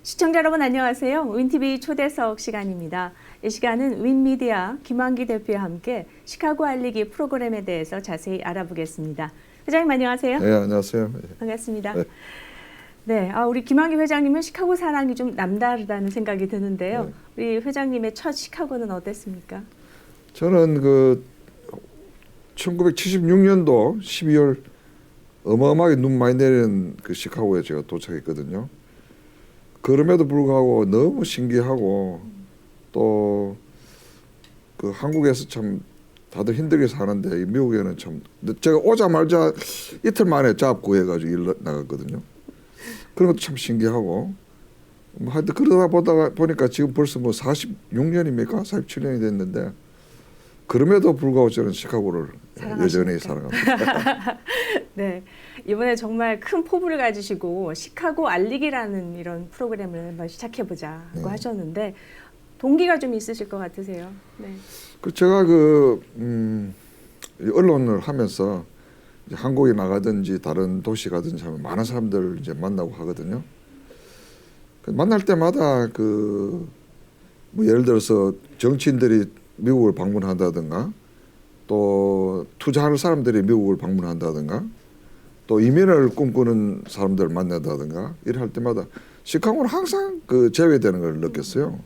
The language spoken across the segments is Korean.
시청자 여러분 안녕하세요. 윈TV 초대석 시간입니다. 이 시간은 윈미디어 김환기 대표와 함께 시카고 알리기 프로그램에 대해서 자세히 알아보겠습니다. 회장님 안녕하세요. 네, 안녕하세요. 반갑습니다. 네, 우리 김환기 회장님은 시카고 사랑이 좀 남다르다는 생각이 드는데요. 우리 회장님의 첫 시카고는 어땠습니까? 저는 그 1976년도 12월 어마어마하게 눈 많이 내리는 그 시카고에 제가 도착했거든요. 그럼에도 불구하고 너무 신기하고 또 그 한국에서 참 다들 힘들게 사는데 미국에는 참 제가 오자마자 이틀 만에 잡 구해가지고 일 나갔거든요. 그런 것도 참 신기하고 뭐 하여튼 그러다 보니까 지금 벌써 뭐 46년입니까? 47년이 됐는데 그럼에도 불구하고 저는 시카고를 여전히 사랑합니다. 네, 이번에 정말 큰 포부를 가지시고 시카고 알리기라는 이런 프로그램을 한번 시작해보자고 하셨는데 동기가 좀 있으실 것 같으세요? 네. 그 제가 언론을 하면서 이제 한국에 나가든지 다른 도시 가든지 하면 많은 사람들 이제 만나고 하거든요. 만날 때마다 뭐 예를 들어서 정치인들이 미국을 방문한다든가 또 투자할 사람들이 미국을 방문한다든가 또 이민을 꿈꾸는 사람들을 만난다든가 이래 할 때마다 시카고는 항상 제외되는 걸 느꼈어요.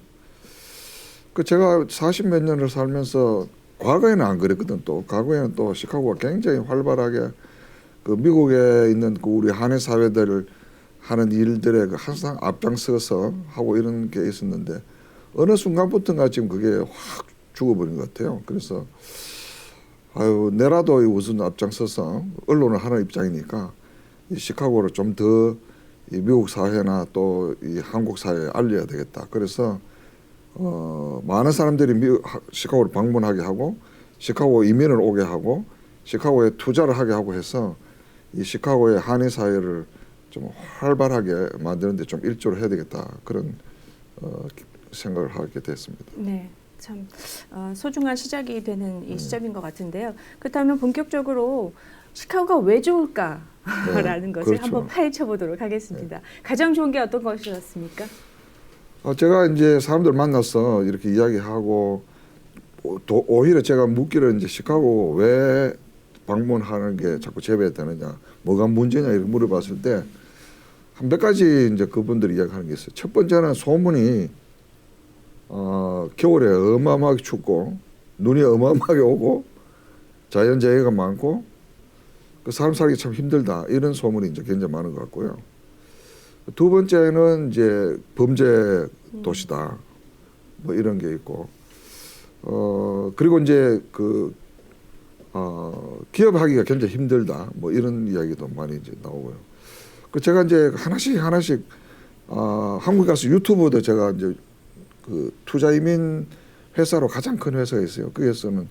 제가 40몇 년을 살면서 과거에는 안 그랬거든. 또 과거에는 또 시카고가 굉장히 활발하게 미국에 있는 우리 한인 사회들을 하는 일들에 항상 앞장서서 하고 이런 게 있었는데 어느 순간부터인가 지금 그게 확 죽어버린 것 같아요. 그래서 내라도 우선 앞장서서 언론을 하는 입장이니까 이 시카고를 좀 더 미국 사회나 또 이 한국 사회에 알려야 되겠다. 그래서 많은 사람들이 시카고를 방문하게 하고 시카고 이민을 오게 하고 시카고에 투자를 하게 하고 해서 이 시카고의 한인 사회를 좀 활발하게 만드는데 좀 일조를 해야 되겠다. 그런 생각을 하게 됐습니다. 네. 참 소중한 시작이 되는 이 시점인 것 같은데요. 그렇다면 본격적으로 시카고가 왜 좋을까라는 것을 그렇죠. 한번 파헤쳐 보도록 하겠습니다. 가장 좋은 게 어떤 것이었습니까? 제가 이제 사람들 만나서 이렇게 이야기하고 또 오히려 제가 묻기를 이제 시카고 왜 방문하는 게 자꾸 제외되느냐, 뭐가 문제냐 이렇게 물어봤을 때 한 몇 가지 이제 그분들이 이야기하는 게 있어요. 첫 번째는 소문이 겨울에 어마어마하게 춥고 눈이 어마어마하게 오고 자연재해가 많고 사람 살기 참 힘들다 이런 소문이 이제 굉장히 많은 것 같고요. 두 번째는 이제 범죄 도시다 뭐 이런 게 있고 그리고 이제 기업하기가 굉장히 힘들다 뭐 이런 이야기도 많이 이제 나오고요. 제가 이제 하나씩 한국 가서 유튜브도 제가 이제 투자이민 회사로 가장 큰 회사가 있어요. 거기에서는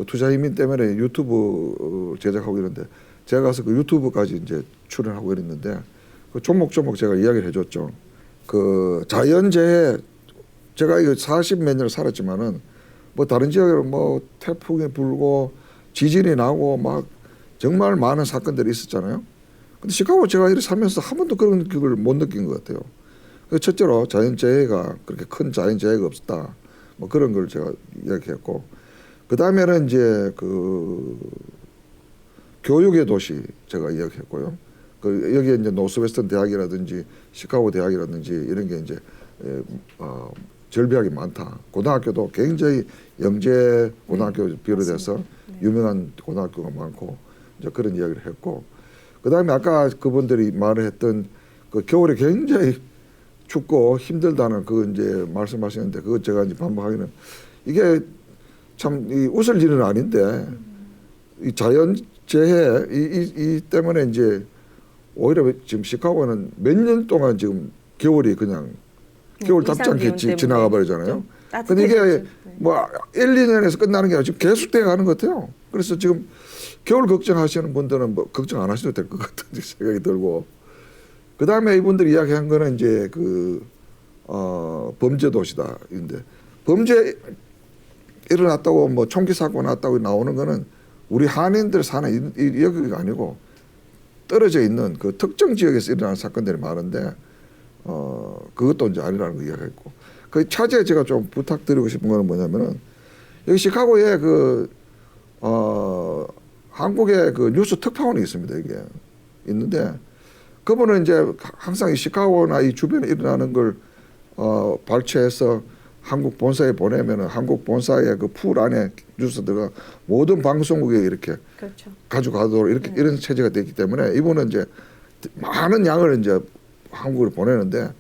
투자이민 때문에 유튜브 제작하고 이런데 제가 가서 유튜브까지 이제 출연하고 이랬는데 조목조목 제가 이야기를 해줬죠. 자연재해 제가 이거 40몇 년을 살았지만은 뭐 다른 지역에는 뭐 태풍이 불고 지진이 나고 막 정말 많은 사건들이 있었잖아요. 근데 시카고 제가 이렇게 살면서 한 번도 그런 걸 못 느낀 것 같아요. 첫째로 자연재해가 그렇게 큰 자연재해가 없었다. 뭐 그런 걸 제가 이야기했고 그 다음에는 이제 교육의 도시 제가 이야기했고요. 여기에 이제 노스웨스턴 대학이라든지 시카고 대학이라든지 이런 게 이제 절벽이 많다. 고등학교도 굉장히 영재 고등학교 비롯해서 유명한 고등학교가 많고 이제 그런 이야기를 했고 그 다음에 아까 그분들이 말을 했던 겨울에 굉장히 춥고 힘들다는 이제 말씀하시는데 그거 제가 이제 반복하기는 이게 참 웃을 일은 아닌데 이 자연재해 이 때문에 이제 오히려 지금 시카고는 몇 년 동안 지금 겨울이 그냥 겨울답지 않게 지나가 버리잖아요. 근데 이게 뭐 1, 2년에서 끝나는 게 아니라 지금 계속돼 가는 것 같아요. 그래서 지금 겨울 걱정하시는 분들은 뭐 걱정 안 하셔도 될 것 같은 생각이 들고 그 다음에 이분들이 이야기한 거는 이제 범죄 도시다. 인데 범죄 일어났다고 뭐 총기 사고 났다고 나오는 거는 우리 한인들 사는 여기가 아니고 떨어져 있는 그 특정 지역에서 일어나는 사건들이 많은데 그것도 이제 아니라는 거 이야기했고 그 차제에 제가 좀 부탁드리고 싶은 거는 뭐냐면은 여기 시카고에 한국의 그 뉴스 특파원이 있습니다. 이게 있는데 그분은 이제 항상 이 시카고나 이 주변에 일어나는 걸 발췌해서 한국 본사에 보내면은 한국 본사의 그 풀 안에 뉴스들과 모든 방송국에 이렇게 그렇죠. 가져가도록 이렇게 이런 체제가 되기 때문에 이분은 이제 많은 양을 이제 한국으로 보내는데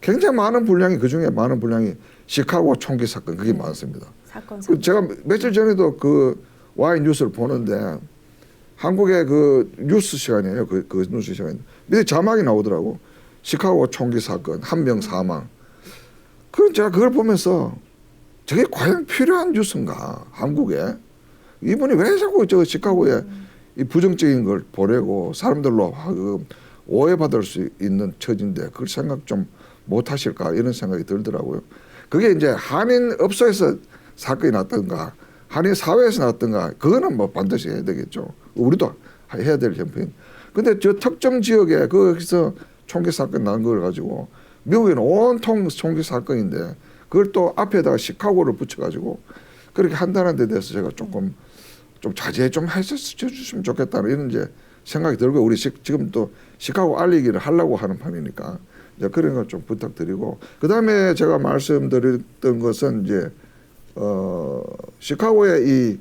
굉장히 많은 분량이 그 중에 많은 분량이 시카고 총기 사건 그게 많습니다. 사건. 제가 며칠 전에도 그 와이 뉴스를 보는데 한국의 그 뉴스 시간이에요. 그 뉴스 시간 밑에 자막이 나오더라고. 시카고 총기 사건 1명 사망. 그럼 제가 그걸 보면서 저게 과연 필요한 뉴스인가 한국에 이분이 왜 자꾸 저 시카고에 이 부정적인 걸 보내고 사람들로 하금 오해받을 수 있는 처지인데 그걸 생각 좀 못하실까 이런 생각이 들더라고요. 그게 이제 한인 업소에서 사건이 났던가 한인 사회에서 났던가 그거는 뭐 반드시 해야 되겠죠. 우리도 해야 될 형편. 근데 저 특정 지역에 거기서 총기 사건 난 걸 가지고 미국에는 온통 총기 사건인데 그걸 또 앞에다가 시카고를 붙여가지고 그렇게 한다는 데 대해서 제가 조금 좀 자제 좀 해주시면 좋겠다는 이런 이제 생각이 들고 우리 지금 또 시카고 알리기를 하려고 하는 판이니까 이제 그런 걸 좀 부탁드리고 그 다음에 제가 말씀드렸던 것은 이제 시카고의 이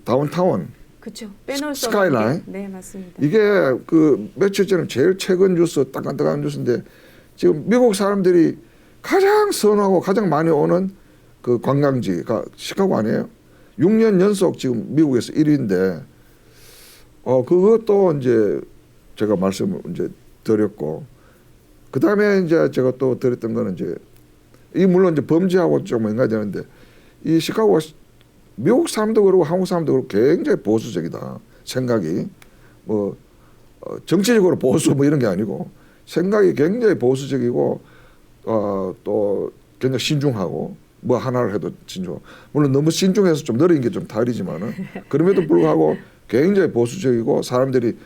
다운타운 그렇죠. 빼놓을 수 스카이라인. 없는 게. 네, 맞습니다. 이게 그 며칠 전에 제일 최근 뉴스 따끈따끈한 뉴스인데 지금 미국 사람들이 가장 선호하고 가장 많이 오는 그 관광지가 시카고 아니에요? 6년 연속 지금 미국에서 1위인데 그것도 이제 제가 말씀을 이제 드렸고 그 다음에 이제 제가 또 드렸던 거는 이제 이 물론 이제 범죄하고 좀 연관되는데 이 시카고가 미국 사람도 그렇고 한국 사람도 그렇고 굉장히 보수적이다 생각이 뭐 정치적으로 보수 뭐 이런 게 아니고 생각이 굉장히 보수적이고 또 굉장히 신중하고 뭐 하나를 해도 신중 물론 너무 신중해서 좀 느린 게 좀 다르지만은 그럼에도 불구하고 굉장히 보수적이고 사람들이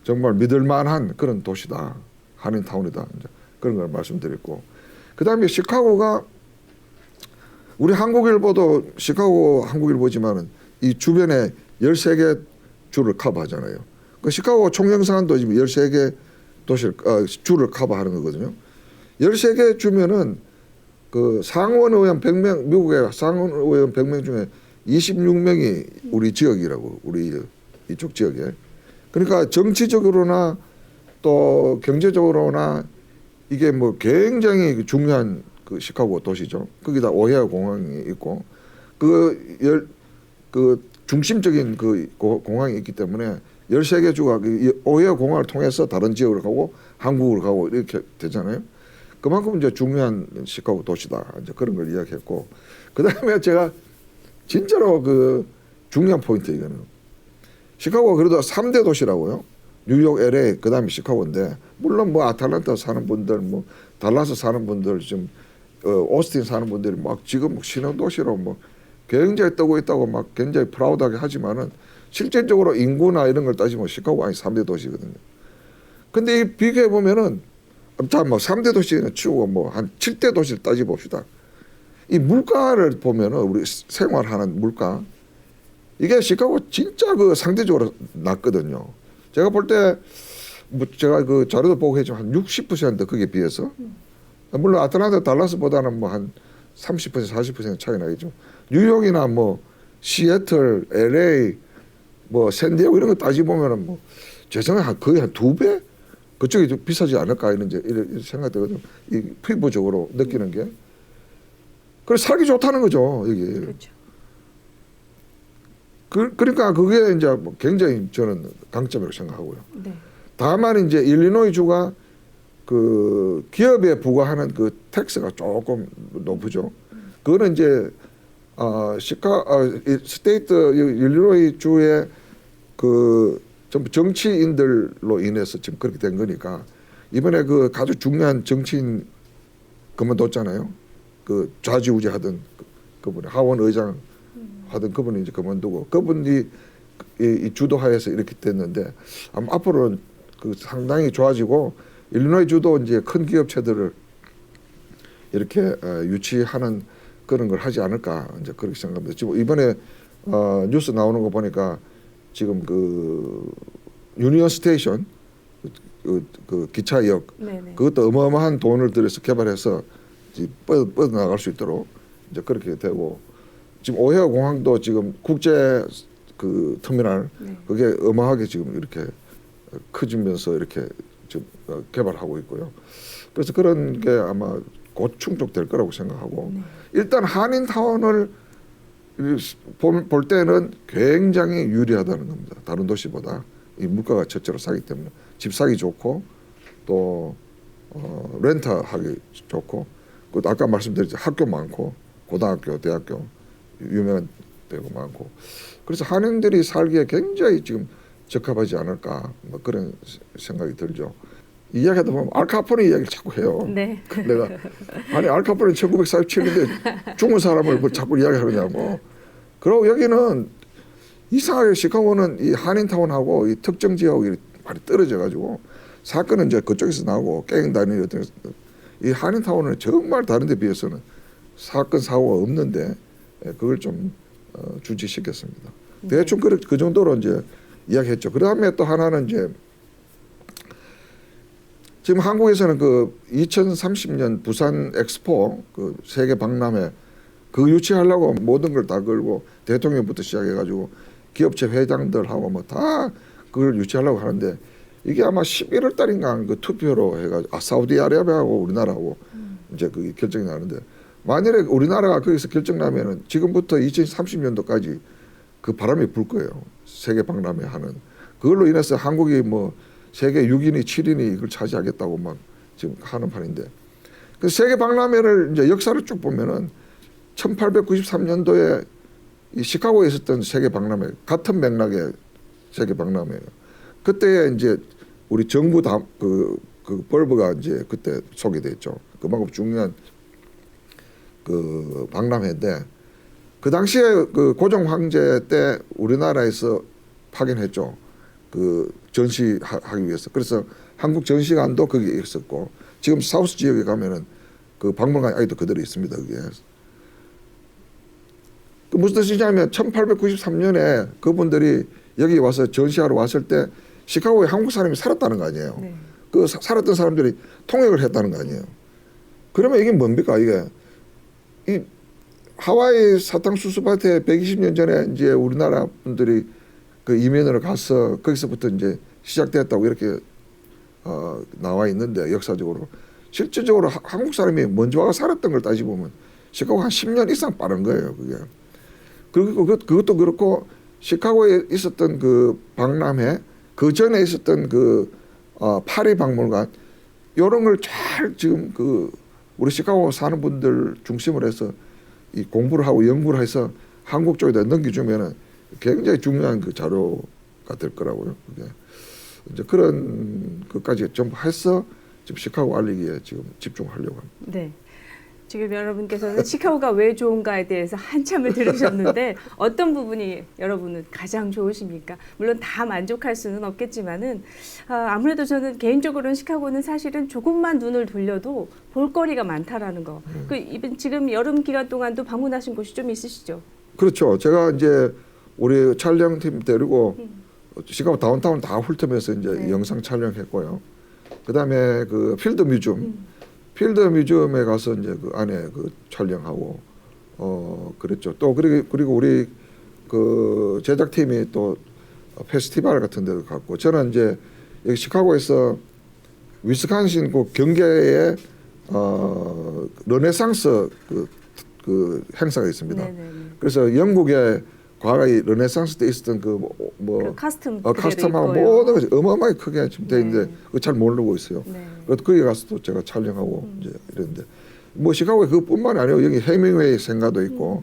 정말 믿을만한 그런 도시다 한인타운이다 이제 그런 걸 말씀드렸고 그 다음에 시카고가 우리 한국일보도 시카고 한국일보지만은 이 주변에 13개 주를 커버하잖아요. 그 시카고 총영사관도 지금 13개 도시를 주를 커버하는 거거든요. 13개 주면은 그 상원 의원 100명 미국의 상원 의원 100명 중에 26명이 우리 지역이라고 우리 이쪽 지역에. 그러니까 정치적으로나 또 경제적으로나 이게 뭐 굉장히 중요한 그 시카고 도시죠. 거기다 오헤아 공항이 있고 그 중심적인 그 공항이 있기 때문에 13개 주가 오헤아 공항을 통해서 다른 지역으로 가고 한국으로 가고 이렇게 되잖아요. 그만큼 이제 중요한 시카고 도시다. 이제 그런 걸 이야기했고 그다음에 제가 진짜로 그 중요한 포인트 이거는 시카고가 그래도 3대 도시라고요. 뉴욕, LA, 그다음에 시카고인데 물론 뭐 아틀란타 사는 분들, 뭐 달라스 사는 분들, 좀 오스틴 사는 분들이 막 지금 신흥도시로 뭐 굉장히 뜨고 있다고 막 굉장히 프라우드하게 하지만은 실질적으로 인구나 이런 걸 따지면 시카고가 아니 3대 도시거든요. 근데 이 비교해 보면은 자 뭐 3대 도시는 치우고 뭐 한 7대 도시를 따져 봅시다. 이 물가를 보면은 우리 생활하는 물가 이게 시카고 진짜 그 상대적으로 낮거든요. 제가 볼 때 뭐 제가 그 자료도 보고 했지만 한 60% 거기에 비해서 물론 아틀란타 달라스보다는 뭐 한 30% 40% 차이 나겠죠. 뉴욕이나 뭐 시애틀, LA, 뭐 샌디에고 이런 거 따지 보면은 뭐 제 생각에 거의 한 2배 그쪽이 좀 비싸지 않을까 이런 이런 생각되거든요. 이 피부적으로 느끼는 게. 그래서 살기 좋다는 거죠 여기. 그렇죠. 그러니까 그게 이제 뭐 굉장히 저는 강점이라고 생각하고요. 네. 다만 이제 일리노이 주가 그 기업에 부과하는 그 텍스가 조금 높으죠. 그거는 이제 스테이트 일리노이 주의 그 전부 정치인들로 인해서 지금 그렇게 된 거니까 이번에 그 아주 중요한 정치인 그만뒀잖아요. 그 좌지우지하던 그분이 하원 의장 하던 그분이 이제 그만두고 그분이 이 주도하에서 이렇게 됐는데 아마 앞으로는 그 상당히 좋아지고 일리노이 주도 이제 큰 기업체들을 이렇게 유치하는 그런 걸 하지 않을까 이제 그렇게 생각합니다. 지금 이번에 뉴스 나오는 거 보니까 지금 그 유니언 스테이션 그 기차역 네네. 그것도 어마어마한 돈을 들여서 개발해서 뻗어 나갈 수 있도록 이제 그렇게 되고 지금 오헤어 공항도 지금 국제 그 터미널 네. 그게 어마하게 지금 이렇게 커지면서 이렇게 지금 개발하고 있고요. 그래서 그런 게 아마 곧 충족될 거라고 생각하고 네. 일단 한인타운을 볼 때는 굉장히 유리하다는 겁니다. 다른 도시보다 이 물가가 첫째로 싸기 때문에 집 사기 좋고 또 렌터하기 좋고 그 아까 말씀드렸죠 학교 많고 고등학교, 대학교 유명한 데고 많고 그래서 한인들이 살기에 굉장히 지금 적합하지 않을까 뭐 그런 생각이 들죠. 이야기하다 보면 알카포네 이야기를 자꾸 해요. 네. 내가 아니 알카포네 1947년에 죽은 사람을 뭐 자꾸 이야기하느냐고. 그리고 여기는 이상하게 시카고는 이 한인타운하고 이 특정 지역이 많이 떨어져 가지고 사건은 이제 그쪽에서 나오고 갱 다니는 어떤 이 한인타운은 정말 다른 데 비해서는 사건 사고가 없는데 그걸 좀 주지시켰습니다. 대충 그 정도로 이제 이야기했죠. 그다음에 또 하나는 이제 지금 한국에서는 그 2030년 부산 엑스포 그 세계 박람회 그 유치하려고 모든 걸 다 걸고 대통령부터 시작해가지고 기업체 회장들하고 뭐 다 그걸 유치하려고 하는데 이게 아마 11월 달인가 그 투표로 해가지고 사우디아라비아하고 우리나라하고 이제 그게 결정이 나는데 만일에 우리나라가 거기서 결정나면은 지금부터 2030년도까지 그 바람이 불 거예요. 세계 박람회 하는 그걸로 인해서 한국이 뭐 세계 6인이 7인이 이걸 차지하겠다고 막 지금 하는 판인데 그 세계 박람회를 이제 역사를 쭉 보면은 1893년도에 이 시카고에 있었던 세계 박람회 같은 맥락의 세계 박람회예요. 그때 이제 우리 정부 그 벌브가 이제 그때 소개됐죠. 그만큼 중요한 그 박람회인데 그 당시에 그 고종 황제 때 우리나라에서 파견했죠. 그 전시하기 위해서. 그래서 한국 전시관도 거기에 있었고 지금 사우스 지역에 가면은 그 박물관이 아직도 그대로 있습니다. 그게. 그 무슨 뜻이냐면 1893년에 그분들이 여기 와서 전시하러 왔을 때 시카고에 한국 사람이 살았다는 거 아니에요. 네. 그 살았던 사람들이 통역을 했다는 거 아니에요. 그러면 이게 뭡니까? 이게 이 하와이 사탕수수밭에 120년 전에 이제 우리나라 분들이 그 이민으로 가서 거기서부터 이제 시작됐다고 이렇게 나와 있는데 역사적으로 실질적으로 한국 사람이 먼저 와서 살았던 걸 따지보면 시카고 한 10년 이상 빠른 거예요. 그게. 그리고 그것도 그렇고 시카고에 있었던 그 박람회 그 전에 있었던 그 파리 박물관 이런 걸 잘 지금 그 우리 시카고 사는 분들 중심으로 해서 이 공부를 하고 연구를 해서 한국 쪽에다 넘겨주면은 굉장히 중요한 그 자료가 될 거라고요. 그게 이제 그런 것까지 전부 해서 지금 시카고 알리기에 지금 집중하려고 합니다. 네. 지금 여러분께서는 시카고가 왜 좋은가에 대해서 한참을 들으셨는데 어떤 부분이 여러분은 가장 좋으십니까? 물론 다 만족할 수는 없겠지만은 아무래도 저는 개인적으로는 시카고는 사실은 조금만 눈을 돌려도 볼거리가 많다라는 거. 지금 여름 기간 동안도 방문하신 곳이 좀 있으시죠? 그렇죠. 제가 이제 우리 촬영팀 데리고 시카고 다운타운 다 훑으면서 이제 네. 영상 촬영했고요. 그다음에 그 필드 뮤지엄에 가서 이제 그 안에 그 촬영하고 그랬죠. 또 그리고 우리 그 제작팀이 또 페스티벌 같은 데도 갔고 저는 이제 여기 시카고에서 위스콘신 그 경계에 르네상스 그 행사가 있습니다. 네네네. 그래서 영국의 과거에 르네상스 때 있었던 그 카스텀하고 모든 것이 어마어마하게 크게 지금 돼 있는데 그거 잘 모르고 있어요. 네. 그래서 거기 가서 또 제가 촬영하고 이제 이랬는데 뭐 시카고에 그뿐만이 아니고 여기 해밍웨이 생가도 있고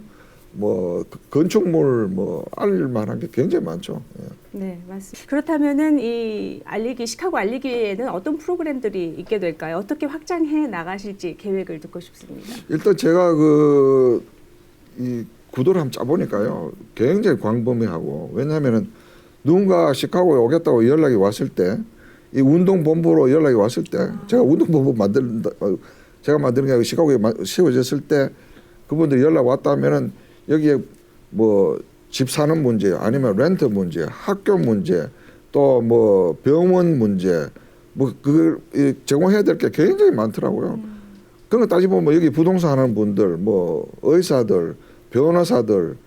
뭐 건축물 뭐 알만한 게 굉장히 많죠. 예. 네, 맞습니다. 그렇다면은 이 시카고 알리기에는 어떤 프로그램들이 있게 될까요? 어떻게 확장해 나가실지 계획을 듣고 싶습니다. 일단 제가 이 구도를 한번 짜보니까요 굉장히 광범위하고 왜냐하면은 누군가 시카고에 오겠다고 연락이 왔을 때 이 운동본부로 연락이 왔을 때 제가 운동본부 만든다 제가 만드는 게 아니고 시카고에 세워졌을 때 그분들이 연락 왔다면은 여기에 뭐 집 사는 문제 아니면 렌트 문제, 학교 문제, 또 뭐 병원 문제, 뭐 그걸 제공해야 될 게 굉장히 많더라고요. 그런 거 따지보면 뭐 여기 부동산 하는 분들, 뭐 의사들, 변호사들,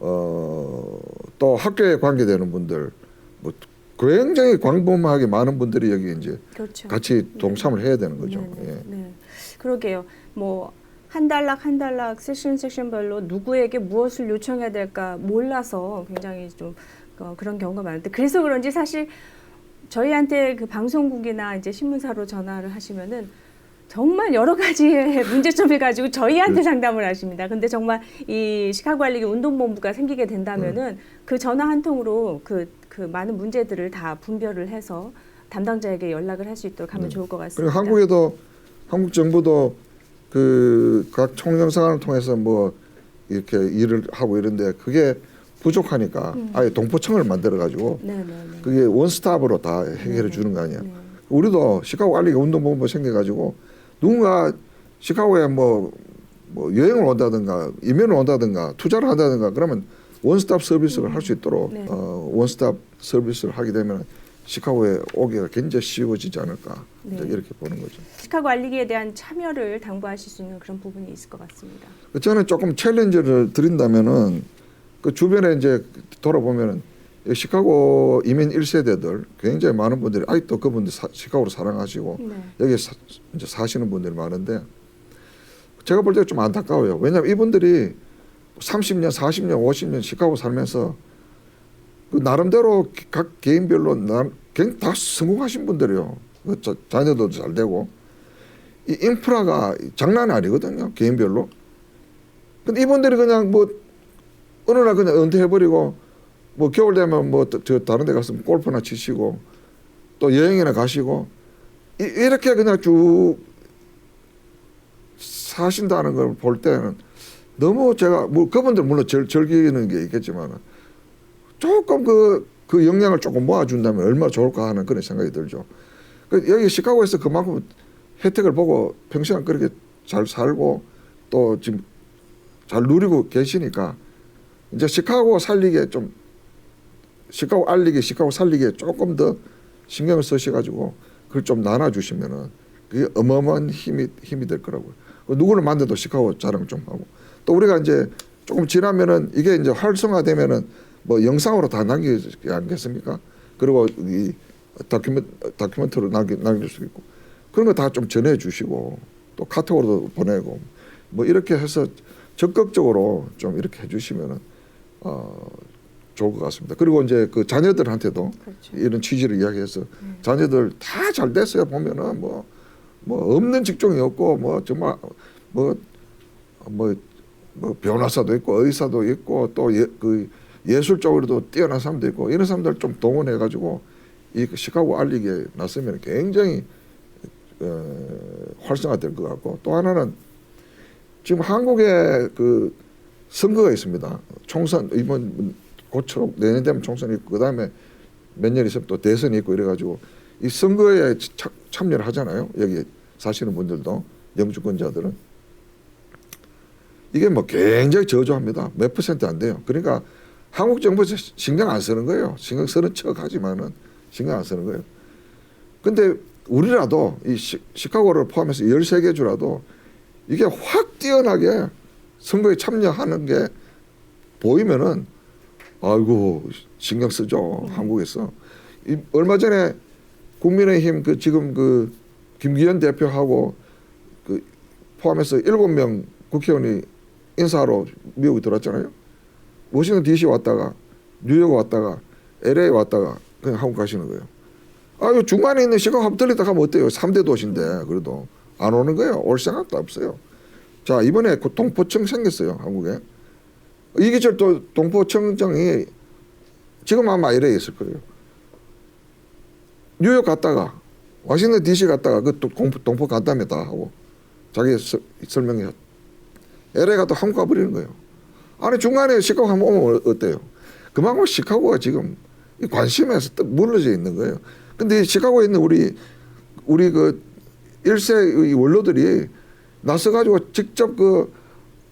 또 학교에 관계되는 분들, 뭐 굉장히 광범하게 많은 분들이 여기 이제 그렇죠. 같이 동참을 해야 되는 거죠. 네, 예. 네. 그러게요. 뭐 한 단락 섹션별로 누구에게 무엇을 요청해야 될까 몰라서 굉장히 좀 그런 경우가 많은데 그래서 그런지 사실 저희한테 그 방송국이나 이제 신문사로 전화를 하시면은 정말 여러 가지의 문제점을 가지고 저희한테 상담을 하십니다. 근데 정말 이 시카고 알리기 운동본부가 생기게 된다면은 그 전화 한 통으로 그 많은 문제들을 다 분별을 해서 담당자에게 연락을 할 수 있도록 하면 좋을 것 같습니다. 그리고 한국에도 한국 정부도 그 각 총영상을 통해서 뭐 이렇게 일을 하고 이런데 그게 부족하니까 아예 동포청을 만들어 가지고 그게 원스톱으로 다 해결해 주는 거 아니야. 우리도 시카고 알리기 운동본부 생겨 가지고 누군가 시카고에 뭐 여행을 온다든가 이민을 온다든가 투자를 한다든가 그러면 원스톱 서비스를 할 수 있도록 원스톱 서비스를 하게 되면 시카고에 오기가 굉장히 쉬워지지 않을까 이렇게 보는 거죠. 시카고 알리기에 대한 참여를 당부하실 수 있는 그런 부분이 있을 것 같습니다. 저는 조금 챌린지를 드린다면은 그 주변에 이제 돌아보면은 시카고 이민 1세대들 굉장히 많은 분들이 아직도 그분들 시카고를 사랑하시고 여기 이제 사시는 분들이 많은데 제가 볼 때 좀 안타까워요. 왜냐하면 이분들이 30년, 40년, 50년 시카고 살면서 그 나름대로 각 개인별로 다 성공하신 분들이요. 자녀도 잘 되고 이 인프라가 장난이 아니거든요. 개인별로. 근데 이분들이 그냥 뭐 어느 날 그냥 은퇴해버리고 뭐 겨울 되면 뭐 저 다른 데 가서 골프나 치시고 또 여행이나 가시고 이렇게 그냥 쭉 사신다는 걸 볼 때는 너무 제가 뭐 그분들 물론 즐기는 게 있겠지만 조금 그 영향을 조금 모아준다면 얼마나 좋을까 하는 그런 생각이 들죠. 여기 시카고에서 그만큼 혜택을 보고 평생 그렇게 잘 살고 또 지금 잘 누리고 계시니까 이제 시카고 알리기, 시카고 살리기에 조금 더 신경을 쓰셔가지고 그걸 좀 나눠주시면은 그게 어마어마한 힘이 될 거라고요. 누구를 만나도 시카고 자랑 좀 하고 또 우리가 이제 조금 지나면은 이게 이제 활성화되면은 뭐 영상으로 다 남기지 않겠습니까? 그리고 이 다큐멘터리로 남길 수 있고 그런 거 다 좀 전해주시고 또 카톡으로도 보내고 뭐 이렇게 해서 적극적으로 좀 이렇게 해주시면은 좋을 것 같습니다. 그리고 이제 그 자녀들한테도 그렇죠. 이런 취지를 이야기해서 자녀들 다 잘 됐어요 보면은 뭐 없는 직종이 없고 뭐 정말 뭐 변호사도 있고 의사도 있고 또 그 예술 쪽으로도 뛰어난 사람도 있고 이런 사람들 좀 동원해 가지고 이 시카고 알리기에 나서면 굉장히 활성화될 것 같고 또 하나는 지금 한국에 그 선거가 있습니다. 총선 이번 고초 내년 되면 총선이 있고 그 다음에 몇 년 있으면 또 대선이 있고 이래가지고 이 선거에 참여를 하잖아요. 여기 사시는 분들도 영주권자들은 이게 뭐 굉장히 저조합니다. 몇 % 안 돼요. 그러니까 한국 정부에서 신경 안 쓰는 거예요. 신경 쓰는 척 하지만은 신경 안 쓰는 거예요. 근데 우리라도 이 시카고를 포함해서 13개 주라도 이게 확 뛰어나게 선거에 참여하는 게 보이면은 아이고 신경 쓰죠. 한국에서. 얼마 전에 국민의힘 지금 김기현 대표하고 포함해서 7명 국회의원이 인사하러 미국에 들어왔잖아요. 워싱턴 DC 왔다가 뉴욕 왔다가 LA 왔다가 그냥 한국 가시는 거예요. 아유 중간에 있는 시카고 한번 들렸다 가면 어때요? 3대 도시인데 그래도 안 오는 거예요. 올 생각도 없어요. 자 이번에 동포청 생겼어요. 한국에. 이기철 또 동포청장이 지금 아마 LA에 있을 거예요. 뉴욕 갔다가 워싱턴 DC 갔다가 동포 간다며 다 하고 자기 설명해. LA 가도 한국 가버리는 거예요. 아니 중간에 시카고 한번 오면 어때요? 그만큼 시카고가 지금 관심에서 물러져 있는 거예요. 근데 시카고에 있는 우리 그 1세 원로들이 나서가지고 직접 그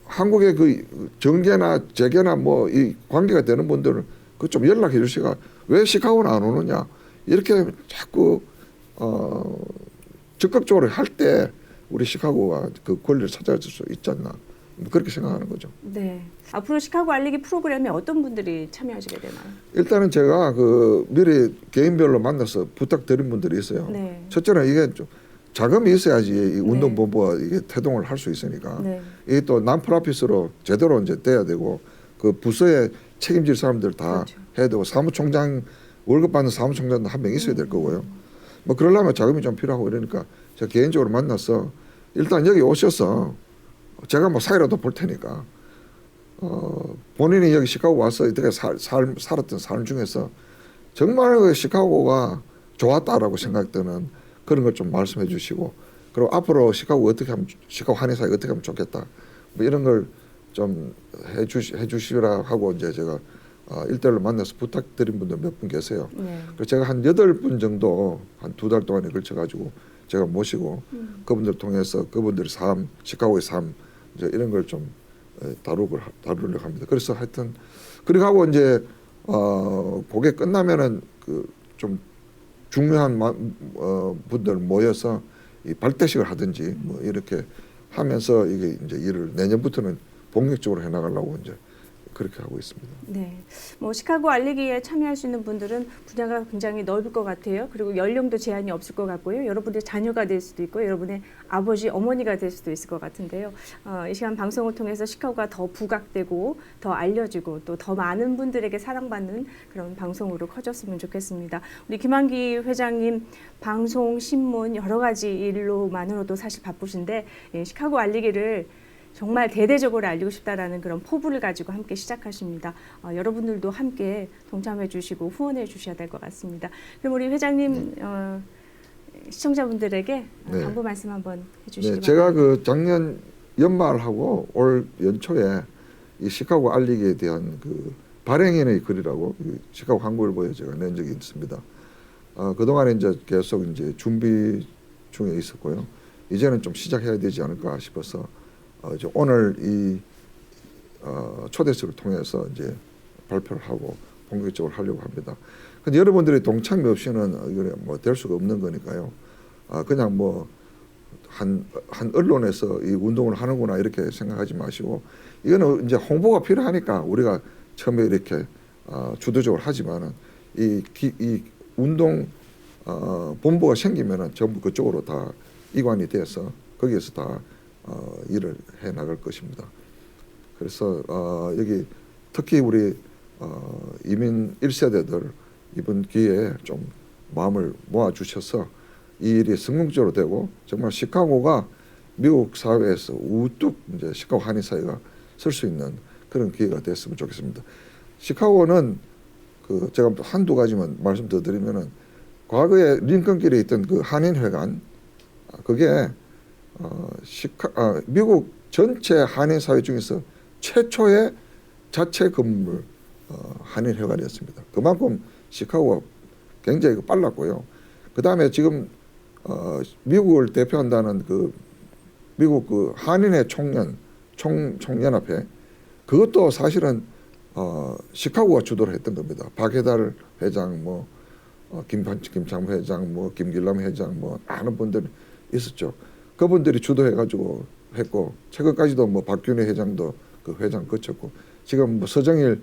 한국의 그 정계나 재계나 뭐 이 관계가 되는 분들은 그 좀 연락해 주시가 왜 시카고는 안 오느냐 이렇게 자꾸 적극적으로 할 때 우리 시카고가 그 권리를 찾아줄 수 있지 않나 뭐 그렇게 생각하는 거죠. 네. 앞으로 시카고 알리기 프로그램에 어떤 분들이 참여하시게 되나요? 일단은 제가 그 미리 개인별로 만나서 부탁드린 분들이 있어요. 네. 첫째는 이게 좀 자금이 있어야지 이 네. 운동본부가 이게 태동을 할 수 있으니까 네. 이게 또 난프라핏으로 제대로 이제 돼야 되고 그 부서에 책임질 사람들 다 그렇죠. 해야 되고 사무총장 월급 받는 사무총장도 한 명 있어야 될 거고요. 뭐 그러려면 자금이 좀 필요하고 이러니까 제가 개인적으로 만나서 일단 여기 오셔서 제가 뭐 사이라도 볼 테니까 본인이 여기 시카고 와서 이렇게 살았던 삶 중에서 정말 그 시카고가 좋았다라고 생각되는 그런 걸 좀 말씀해 주시고 그리고 앞으로 시카고 어떻게 하면 시카고 한의사가 어떻게 하면 좋겠다 뭐 이런 걸 좀 해주시라 하고 이제 제가 1대1로 만나서 부탁드린 분들 몇 분 계세요. 네. 그래서 제가 한 8분 정도 한 2달 동안에 걸쳐 가지고 제가 모시고 그분들 통해서 그분들의 삶, 시카고의 삶 이제 이런 걸 좀 다루려고 합니다. 그래서 하여튼 그리고 하고 이제 그게 끝나면은 그 좀 중요한 분들 모여서 이 발대식을 하든지 뭐 이렇게 하면서 이게 이제 일을 내년부터는 본격적으로 해나가려고 이제 그렇게 하고 있습니다. 네, 뭐 시카고 알리기에 참여할 수 있는 분들은 분야가 굉장히 넓을 것 같아요. 그리고 연령도 제한이 없을 것 같고요. 여러분의 자녀가 될 수도 있고, 여러분의 아버지, 어머니가 될 수도 있을 것 같은데요. 이 시간 방송을 통해서 시카고가 더 부각되고, 더 알려지고, 또 더 많은 분들에게 사랑받는 그런 방송으로 커졌으면 좋겠습니다. 우리 김한기 회장님 방송, 신문 여러 가지 일로만으로도 사실 바쁘신데 시카고 알리기를 정말 대대적으로 알리고 싶다라는 그런 포부를 가지고 함께 시작하십니다. 여러분들도 함께 동참해 주시고 후원해 주셔야 될 것 같습니다. 그럼 우리 회장님 시청자분들에게 네. 당부 말씀 한번 해주시기 바랍니다. 제가 그 작년 연말하고 올 연초에 이 시카고 알리기에 대한 그 발행인의 글이라고 시카고 한국일보에 제가 낸 적이 있습니다. 그동안에 이제 계속 이제 준비 중에 있었고요. 이제는 좀 시작해야 되지 않을까 싶어서 이제 오늘 이 초대석을 통해서 이제 발표를 하고 본격적으로 하려고 합니다. 근데 여러분들이 동참이 없이는 이게 뭐 될 수가 없는 거니까요. 그냥 뭐 한 언론에서 이 운동을 하는구나 이렇게 생각하지 마시고 이거는 이제 홍보가 필요하니까 우리가 처음에 이렇게 주도적으로 하지만은 이 운동 본부가 생기면은 전부 그쪽으로 다 이관이 돼서 거기에서 다 일을 해 나갈 것입니다. 그래서 여기 특히 우리 이민 1세대들 이번 기회에 좀 마음을 모아 주셔서 이 일이 성공적으로 되고 정말 시카고가 미국 사회에서 우뚝 이제 시카고 한인 사회가 설 수 있는 그런 기회가 됐으면 좋겠습니다. 시카고는 그 제가 한두 가지만 말씀 더 드리면은 과거에 링컨길에 있던 그 한인회관 그게 미국 전체 한인 사회 중에서 최초의 자체 건물 한인회관이었습니다. 그만큼 시카고가 굉장히 빨랐고요. 그 다음에 지금 미국을 대표한다는 그 미국 그 한인회 총연합회 그것도 사실은 시카고가 주도를 했던 겁니다. 박해달 회장, 뭐 김창무 회장, 뭐 김길남 회장, 뭐 많은 분들이 있었죠. 그분들이 주도해가지고 했고 최근까지도 뭐 박균희 회장도 그 회장 거쳤고 지금 뭐 서정일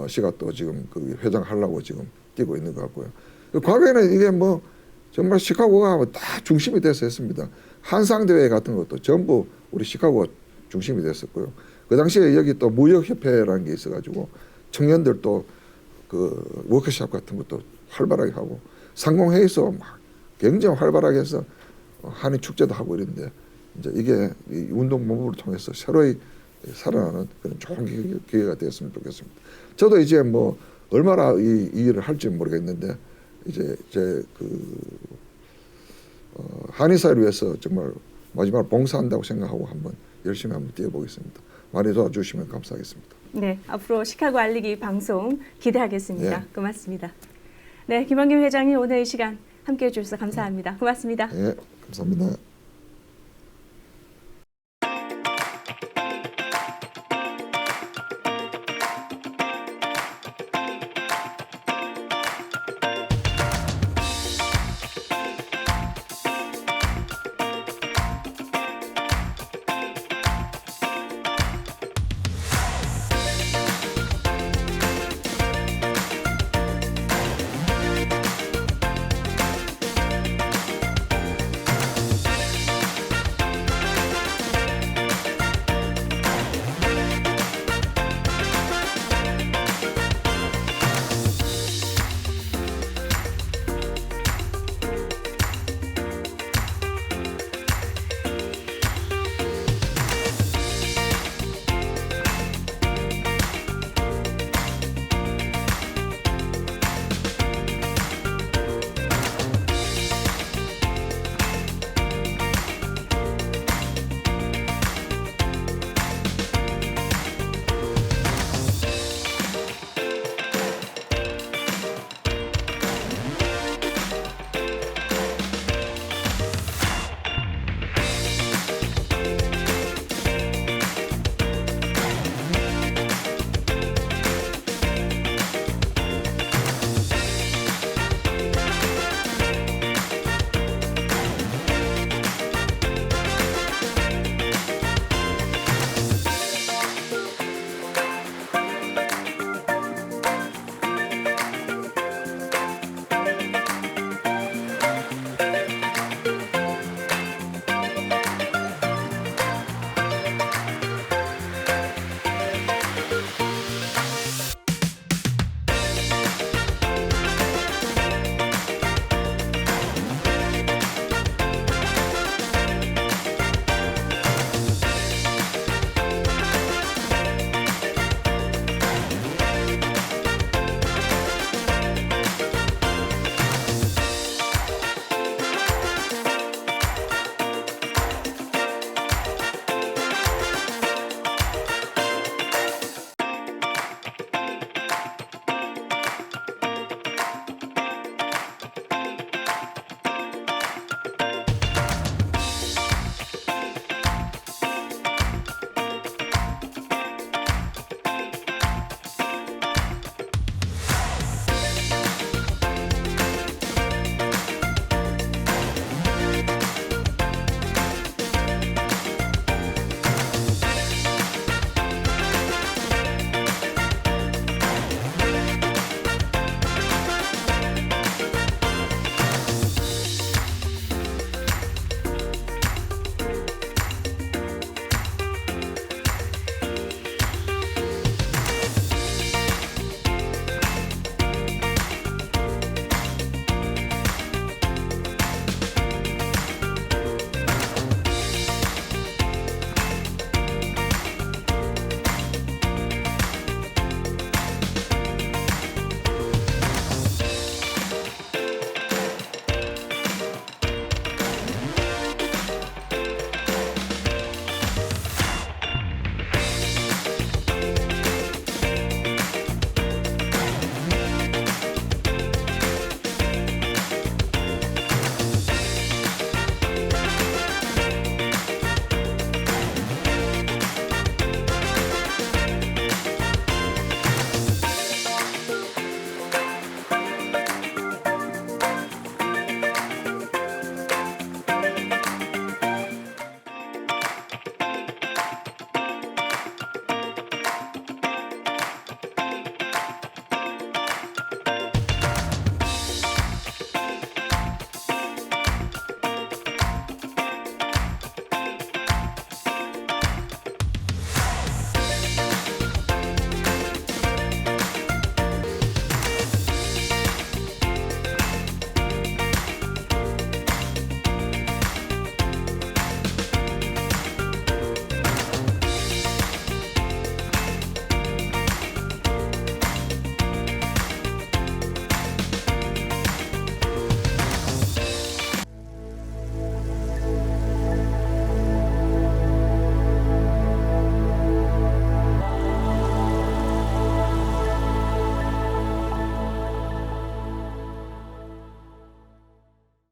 씨가 또 지금 그 회장 하려고 지금 뛰고 있는 것 같고요. 과거에는 이게 뭐 정말 시카고가 다 중심이 돼서 했습니다. 한상대회 같은 것도 전부 우리 시카고가 중심이 됐었고요. 그 당시에 여기 또 무역협회라는 게 있어가지고 청년들도 그 워크숍 같은 것도 활발하게 하고 상공회의소 막 굉장히 활발하게 해서 한인 축제도 하고 이랬는데 이제 이게 이 운동본부를 통해서 새로이 살아나는 그런 좋은 기회가 되었으면 좋겠습니다. 저도 이제 뭐 얼마나 이 일을 할지 모르겠는데 이제 제 그 한인사회를 위해서 정말 마지막 봉사한다고 생각하고 한번 열심히 한번 뛰어보겠습니다. 많이 도와주시면 감사하겠습니다. 네, 앞으로 시카고 알리기 방송 기대하겠습니다. 네. 고맙습니다. 네, 김한기 회장님 오늘 이 시간 함께해 주셔서 감사합니다. 고맙습니다. 네, 감사합니다.